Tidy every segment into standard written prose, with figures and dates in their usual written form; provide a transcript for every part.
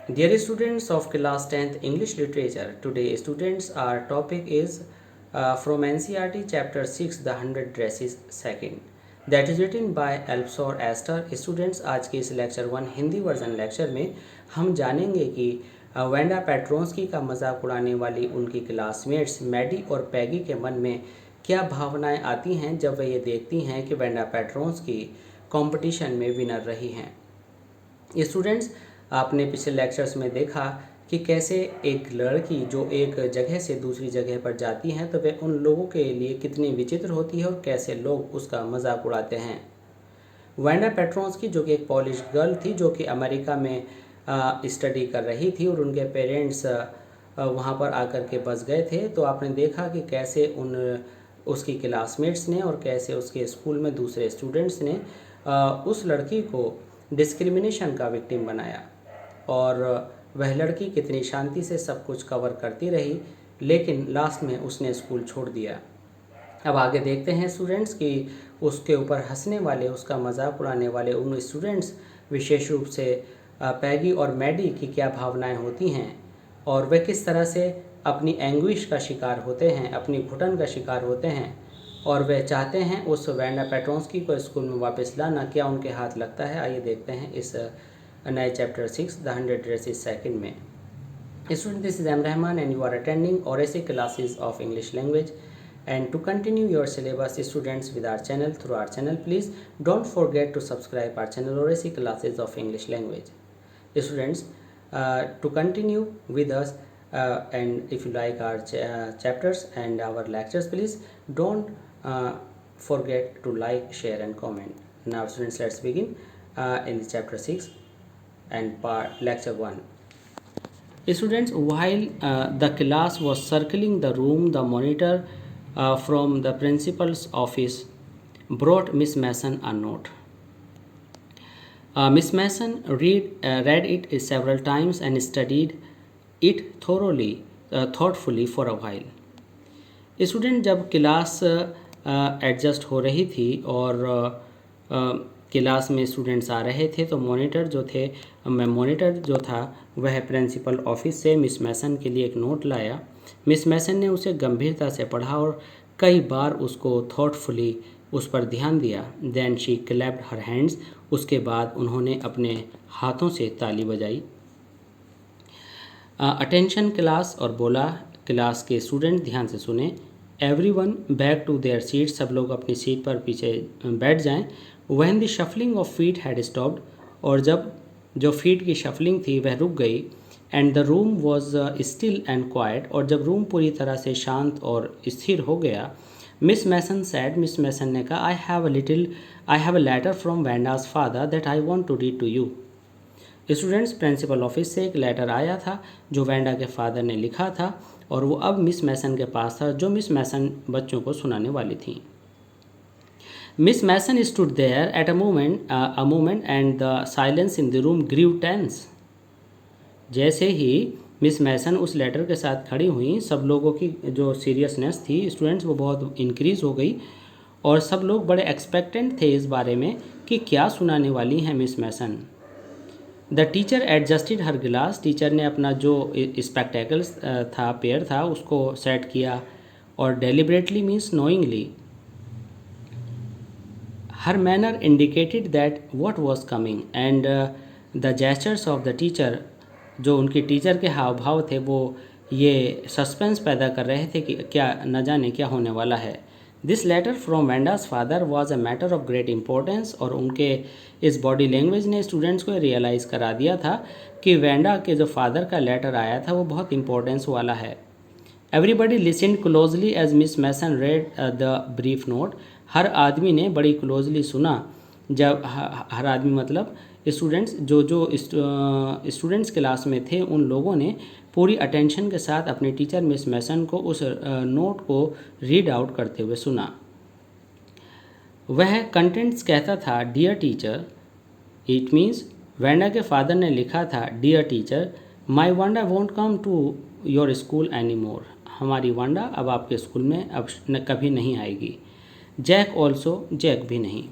Dear students of class 10th English Literature, today students our topic is from NCERT chapter 6 The 100 Dresses Second, that is written by Elpsor Esther. Students, आज के इस lecture 1 Hindi version lecture में हम जानेंगे कि Wanda पेट्रोंस्की का मजाक उड़ाने वाली उनकी क्लासमेट्स मैडी और पैगी के मन में क्या भावनाएं आती हैं जब वे ये देखती हैं कि वेंडा पेट्रोंस्की कंपटीशन में विनर रही हैं। स्टूडेंट्स, आपने पिछले लेक्चर्स में देखा कि कैसे एक लड़की जो एक जगह से दूसरी जगह पर जाती हैं तो वे उन लोगों के लिए कितनी विचित्र होती है और कैसे लोग उसका मजाक उड़ाते हैं। वेंडा पेट्रोंस्की जो कि एक पॉलिश गर्ल थी जो कि अमेरिका में स्टडी कर रही थी और उनके पेरेंट्स वहाँ पर आकर के बस गए थे, तो आपने देखा कि कैसे उसकी क्लासमेट्स ने और कैसे उसके स्कूल में दूसरे स्टूडेंट्स ने उस लड़की को डिस्क्रिमिनेशन का विक्टिम बनाया और वह लड़की कितनी शांति से सब कुछ कवर करती रही, लेकिन लास्ट में उसने स्कूल छोड़ दिया। अब आगे देखते हैं स्टूडेंट्स कि उसके ऊपर हंसने वाले, उसका मजाक उड़ाने वाले उन स्टूडेंट्स विशेष रूप से पैगी और मैडी की क्या भावनाएं होती हैं और वे किस तरह से अपनी एंग्विश का शिकार होते हैं, अपनी घुटन का शिकार होते हैं और वे चाहते हैं उस वेंडा पेट्रोंस्की को स्कूल में वापस लाना। क्या उनके हाथ लगता है? आइए देखते हैं इस नए चैप्टर 6 द 100 ड्रेसेस सेकंड में। Student, this is M Rahman and you are attending oracy classes of English language. And to continue your syllabus, students, with our channel, through our channel, please don't forget to subscribe our channel Oracy Classes of English Language. Students, to continue with us, and if you like our chapters and our lectures, please don't forget to like, share and comment. Now students, let's begin in the chapter 6 and lecture 1. Students, while the class was circling the room, the monitor from the principal's office brought Miss Mason a note. Miss Mason read it several times and studied it thoughtfully for a while. Student, जब class adjust हो रही थी और class में students आ रहे थे तो monitor जो था वह प्रिंसिपल ऑफिस से मिस मैसन के लिए एक नोट लाया। मिस मैसन ने उसे गंभीरता से पढ़ा और कई बार उसको थॉटफुली उस पर ध्यान दिया। Then she clapped her hands, उसके बाद उन्होंने अपने हाथों से ताली बजाई। अटेंशन क्लास, और बोला क्लास के स्टूडेंट ध्यान से सुने। Everyone back to their seat, सब लोग अपनी सीट पर पीछे बैठ जाएं। When the shuffling of feet had stopped, और जब जो फीट की शफलिंग थी वह रुक गई। And the room was still and quite, और जब रूम पूरी तरह से शांत और स्थिर हो गया। Miss Mason said, Miss Mason ने कहा, I have a letter from Wanda's father that I want to read to you. Students, principal office से एक लेटर आया था जो वेंडा के फादर ने लिखा था और वो अब मिस मैसन के पास था, जो मिस मैसन बच्चों को सुनाने वाली थी। Miss Mason stood there at a moment and the silence in the room grew tense. जैसे ही मिस मैसन उस लेटर के साथ खड़ी हुई, सब लोगों की जो सीरियसनेस थी स्टूडेंट्स वो बहुत इंक्रीज़ हो गई और सब लोग बड़े एक्सपेक्टेंट थे इस बारे में कि क्या सुनाने वाली हैं Miss Mason. The teacher adjusted her glass, teacher ने अपना जो स्पेक्टेकल्स था, पेयर था, उसको सेट किया और deliberately means knowingly. Her manner indicated that what was coming and the gestures of the teacher, जो उनकी टीचर के हाव भाव थे वो ये सस्पेंस पैदा कर रहे थे कि क्या न जाने क्या होने वाला है। This letter from Wanda's father was a matter of great importance, और उनके इस बॉडी लैंग्वेज ने स्टूडेंट्स को रियलाइज़ करा दिया था कि वेंडा के जो फादर का लेटर आया था वो बहुत इंपॉर्टेंस वाला है। Everybody listened closely as Miss Mason read the brief note, हर आदमी ने बड़ी क्लोजली सुना। जब हर आदमी मतलब स्टूडेंट्स, जो स्टूडेंट्स क्लास में थे उन लोगों ने पूरी अटेंशन के साथ अपने टीचर मिस मैसन को उस नोट को रीड आउट करते हुए सुना। वह कंटेंट्स कहता था, dear teacher, it means Wanda के फादर ने लिखा था, dear teacher, my Wanda won't come to your school anymore, हमारी वांडा अब आपके स्कूल में अब कभी नहीं आएगी। जैक ऑल्सो, जैक भी नहीं।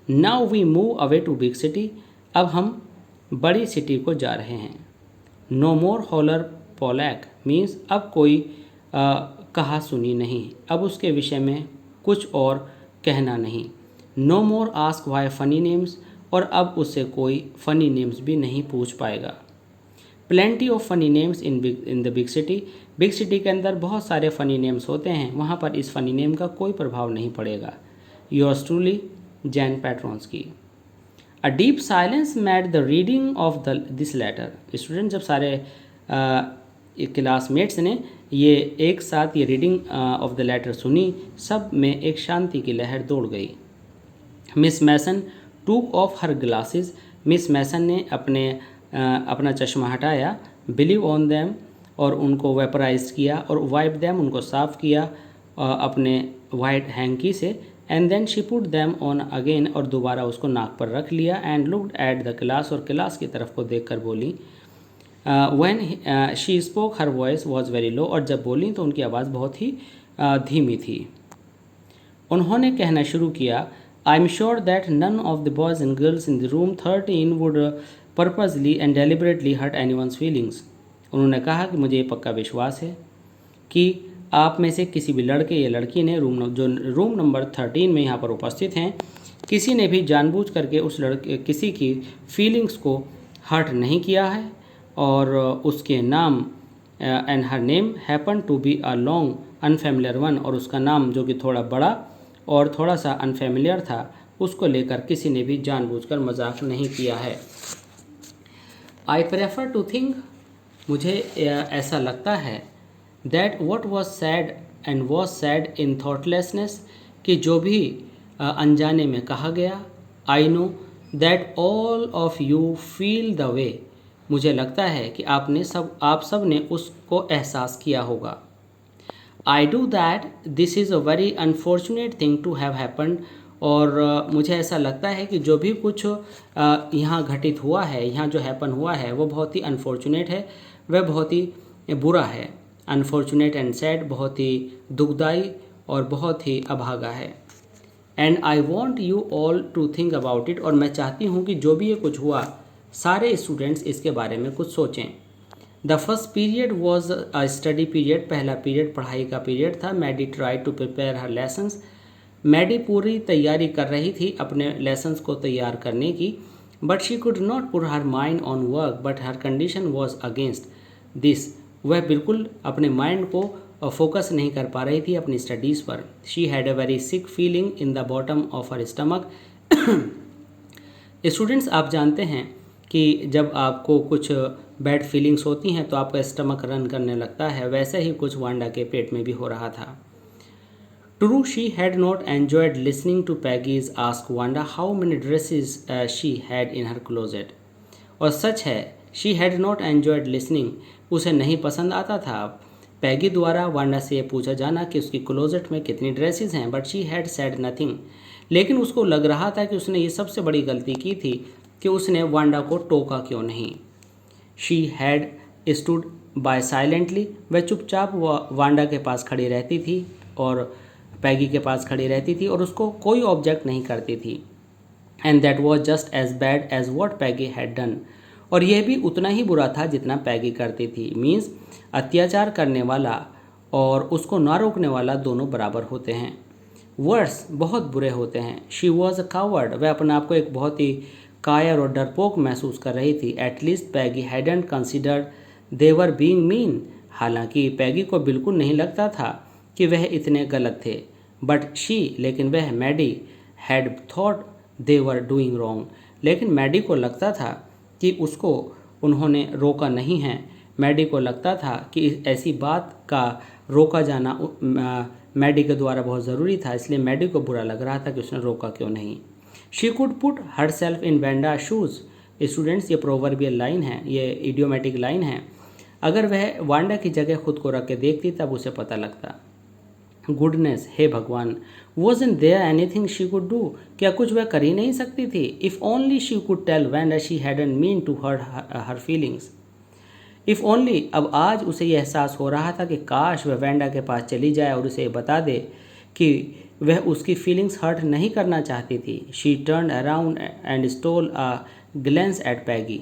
Now we move away to big city, अब हम बड़ी सिटी को जा रहे हैं। No more holler Polack means अब कोई कहा सुनी नहीं, अब उसके विषय में कुछ और कहना नहीं। No more ask why funny names, और अब उससे कोई फ़नी नेम्स भी नहीं पूछ पाएगा। Plenty of funny names in the big city, big city के अंदर बहुत सारे फ़नी नेम्स होते हैं, वहाँ पर इस फ़नी नेम का कोई प्रभाव नहीं पड़ेगा। Yours truly Jan Petronski. A deep silence made the reading of this letter, student जब सारे क्लासमेट्स ने ये एक साथ ये रीडिंग ऑफ द लेटर सुनी, सब में एक शांति की लहर दौड़ गई। Miss Mason took off her glasses, Miss Mason ने अपना चश्मा हटाया। बिलीव ऑन देम, और उनको वेपराइज किया, और वाइप देम, उनको साफ़ किया अपने वाइट हैंकी से। And then she put them on again, और दोबारा उसको नाक पर रख लिया। And looked at the class, और क्लास की तरफ को देखकर बोली। When she spoke her voice was very low, और जब बोली तो उनकी आवाज़ बहुत ही धीमी थी। उन्होंने कहना शुरू किया, I am sure that none of the boys and girls in the room 13 would purposely and deliberately hurt anyone's feelings. उन्होंने कहा कि मुझे ये पक्का विश्वास है कि आप में से किसी भी लड़के या लड़की ने रूम नंबर 13 में यहाँ पर उपस्थित हैं, किसी ने भी जानबूझ करके उस लड़के किसी की फीलिंग्स को हर्ट नहीं किया है, और उसके नाम and her name happen to be a long unfamiliar one, और उसका नाम जो कि थोड़ा बड़ा और थोड़ा सा अनफेमिलियर था, उसको लेकर किसी ने भी जानबूझकर मजाक नहीं किया है। आई प्रेफर टू थिंक, मुझे ऐसा लगता है, that what was sad and was sad in thoughtlessness, कि जो भी अनजाने में कहा गया। I know that all of you feel the way, मुझे लगता है कि आप सब ने उसको एहसास किया होगा। I do that this is a very unfortunate thing to have happened, और मुझे ऐसा लगता है कि जो भी कुछ यहाँ घटित हुआ है, यहाँ जो हैपन हुआ है, वो बहुत ही अनफॉर्चुनेट है, वह बहुत ही बुरा है। अनफॉर्चुनेट एंड सैड, बहुत ही दुखदाई और बहुत ही अभागा है। And I want you all to think about it, और मैं चाहती हूँ कि जो भी ये कुछ हुआ, सारे स्टूडेंट्स इसके बारे में कुछ सोचें। The first period was a study period, पहला पीरियड पढ़ाई का पीरियड था। Maddie try to prepare her lessons, Maddie पूरी तैयारी कर रही थी अपने लेसन्स को तैयार करने की। But she could not put her mind on work, but her condition was against this, वह बिल्कुल अपने माइंड को फोकस नहीं कर पा रही थी अपनी स्टडीज़ पर। She had a very sick feeling in the bottom of her stomach. Students, आप जानते हैं कि जब आपको कुछ बैड फीलिंग्स होती हैं तो आपका स्टमक रन करने लगता है, वैसे ही कुछ वांडा के पेट में भी हो रहा था। True, she had not enjoyed listening to Peggy's ask Wanda how many dresses she had in her closet. और सच है, she had not enjoyed listening, उसे नहीं पसंद आता था पैगी द्वारा वांडा से पूछा जाना कि उसकी क्लोजेट में कितनी ड्रेसेस हैं। But she had said nothing, लेकिन उसको लग रहा था कि उसने ये सबसे बड़ी गलती की थी कि उसने वांडा को टोका क्यों नहीं। She had stood by silently, वह चुपचाप वांडा के पास खड़ी रहती थी और पैगी के पास खड़ी रहती थी और उसको कोई ऑब्जेक्ट नहीं करती थी। And that was just as bad as what Peggy had done, और यह भी उतना ही बुरा था जितना पैगी करती थी। मीन्स अत्याचार करने वाला और उसको ना रोकने वाला दोनों बराबर होते हैं। वर्ड्स बहुत बुरे होते हैं। शी वॉज अ कावर्ड, वह अपने आप को एक बहुत ही कायर और डरपोक महसूस कर रही थी। At least Peggy hadn't considered they were being mean, हालांकि पैगी को बिल्कुल नहीं लगता था कि वह इतने गलत थे। बट शी, लेकिन वह Maddie had thought they were doing wrong, लेकिन मैडी को लगता था कि उसको उन्होंने रोका नहीं है। मैडी को लगता था कि ऐसी बात का रोका जाना मैडी के द्वारा बहुत ज़रूरी था, इसलिए मैडी को बुरा लग रहा था कि उसने रोका क्यों नहीं। She could put her self in Wanda shoes. Students, ये प्रोवर्बियल लाइन है, ये इडियोमेटिक लाइन है। अगर वह वांडा की जगह खुद को रख के देखती तब उसे पता लगता। गुडनेस, हे भगवान, wasn't there anything she could do, क्या कुछ वह कर ही नहीं सकती थी। If only she could tell Wanda she hadn't meant to hurt her feelings. If only, अब आज उसे यह एहसास हो रहा था कि काश वह वांडा के पास चली जाए और उसे बता दे कि वह उसकी फीलिंग्स हर्ट नहीं करना चाहती थी। She turn around and stole a glance at Peggy.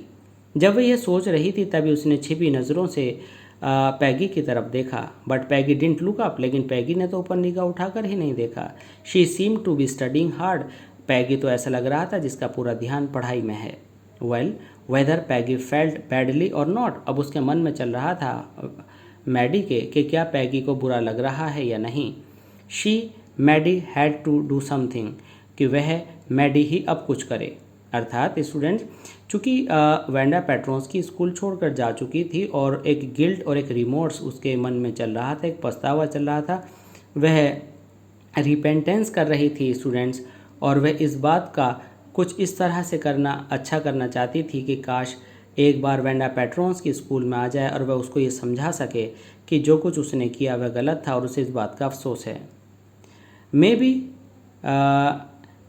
जब वह यह सोच रही थी तभी उसने छिपी नज़रों से पैगी की तरफ देखा, but Peggy didn't look up, लेकिन पैगी ने तो ऊपर निगाह उठाकर ही नहीं देखा। She seem to be studying hard, Peggy तो ऐसा लग रहा था जिसका पूरा ध्यान पढ़ाई में है। वेल वेदर पैगी फेल्ट बैडली और नॉट, अब उसके मन में चल रहा था मैडी के कि क्या पैगी को बुरा लग रहा है या नहीं। She Maddie had to do something, कि वह मैडी ही अब कुछ करे। अर्थात स्टूडेंट्स, चूँकि वेंडा पेट्रोन्स्की स्कूल छोड़कर जा चुकी थी और एक गिल्ट और एक रिमोर्स उसके मन में चल रहा था, एक पछतावा चल रहा था, वह रिपेंटेंस कर रही थी स्टूडेंट्स, और वह इस बात का कुछ इस तरह से अच्छा करना चाहती थी कि काश एक बार वेंडा पेट्रोन्स्की स्कूल में आ जाए और वह उसको ये समझा सके कि जो कुछ उसने किया वह गलत था और उसे इस बात का अफसोस है। Maybe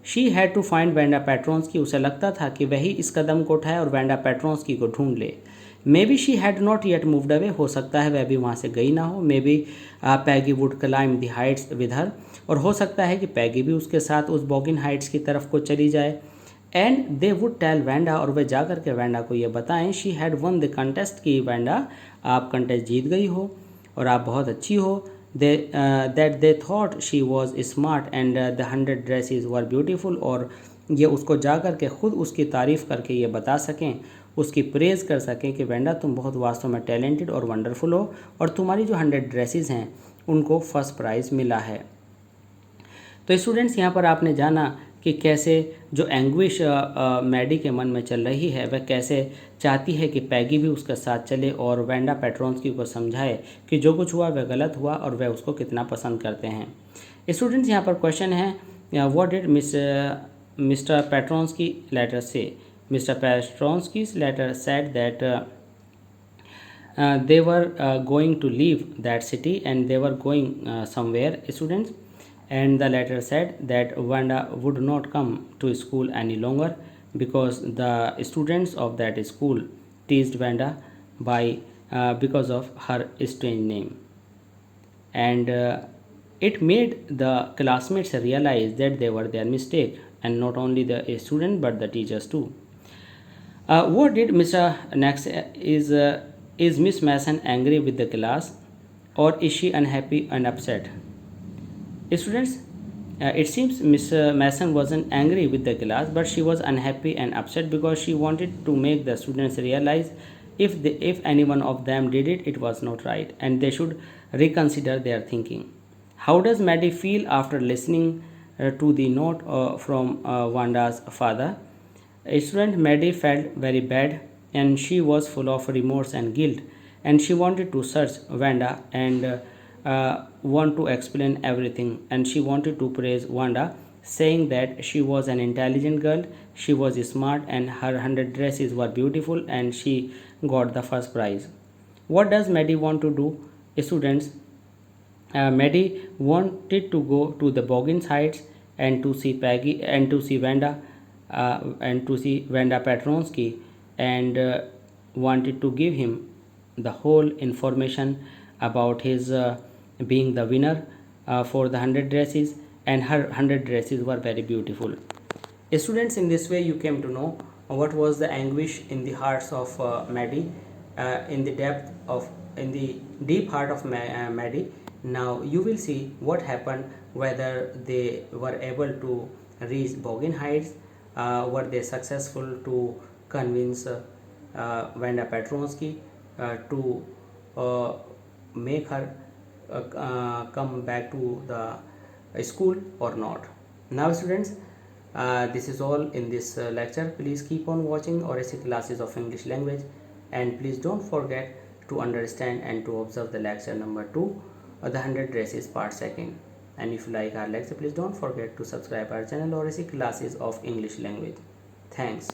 she had to find Wanda Petronski, उसे लगता था कि वही इस कदम को उठाए और वेंडा पेट्रोन्स्की को ढूंढ ले। May be she had not yet moved away, हो सकता है वह भी वहाँ से गई ना हो। May be Peggy would climb the Heights with her, और हो सकता है कि पैगी भी उसके साथ उस बॉगिन हाइट्स की तरफ को चली जाए। And they would tell Wanda, और वे जा कर के वेंडा को ये बताएं she had won the contest, की वेंडा आप कंटेस्ट जीत गई हो और आप बहुत अच्छी हो। That they thought she was smart and the 100 dresses were beautiful, और ये उसको जा कर के खुद उसकी तारीफ़ करके ये बता सकें, उसकी प्रेज़ कर सकें कि वेंडा तुम बहुत वास्तव में टैलेंटेड और वंडरफुल हो और तुम्हारी जो 100 ड्रेसेस हैं उनको फर्स्ट प्राइज़ मिला है। तो स्टूडेंट्स, यहाँ पर आपने जाना कि कैसे जो एंग्विश मैडी के मन में चल रही है वह कैसे चाहती है कि पैगी भी उसके साथ चले और वेंडा पेट्रोन्स्की को समझाए कि जो कुछ हुआ वह गलत हुआ और वह उसको कितना पसंद करते हैं। स्टूडेंट्स, यहाँ पर क्वेश्चन है, what did Mr Petronski letter से। Mr Petronski's letter said that they were going to leave that city and they were going somewhere, students, and the letter said that Wanda would not come to school any longer because the students of that school teased Wanda by because of her strange name, and it made the classmates realize that they were their mistake, and not only the student but the teachers too. What did Mr. Next is Miss Mason angry with the class, or is she unhappy and upset? Students, it seems Miss Mason wasn't angry with the class, but she was unhappy and upset because she wanted to make the students realize if any one of them did it, it was not right, and they should reconsider their thinking. How does Maddie feel after listening to the note from Wanda's father? Student Maddie felt very bad and she was full of remorse and guilt, and she wanted to search Wanda and want to explain everything, and she wanted to praise Wanda, saying that she was an intelligent girl, she was smart, and her 100 dresses were beautiful, and she got the first prize. What does Maddie want to do? Students, Maddie wanted to go to the Boggins Heights and to see Peggy and to see Wanda and to see Wanda Petronsky, and wanted to give him the whole information about his being the winner for the 100 dresses, and her 100 dresses were very beautiful. Students, in this way you came to know what was the anguish in the hearts of Maddie, in the deep heart of Maddie. Now you will see what happened, whether they were able to reach Boggin Heights, were they successful to convince Wanda Petronsky to make her come back to the school or not. Now students, this is all in this lecture. Please keep on watching RSC classes of English language, and please don't forget to understand and to observe the lecture number 2, the 100 dresses part 2nd. And if you like our lecture, please don't forget to subscribe our channel RSC classes of English language. Thanks.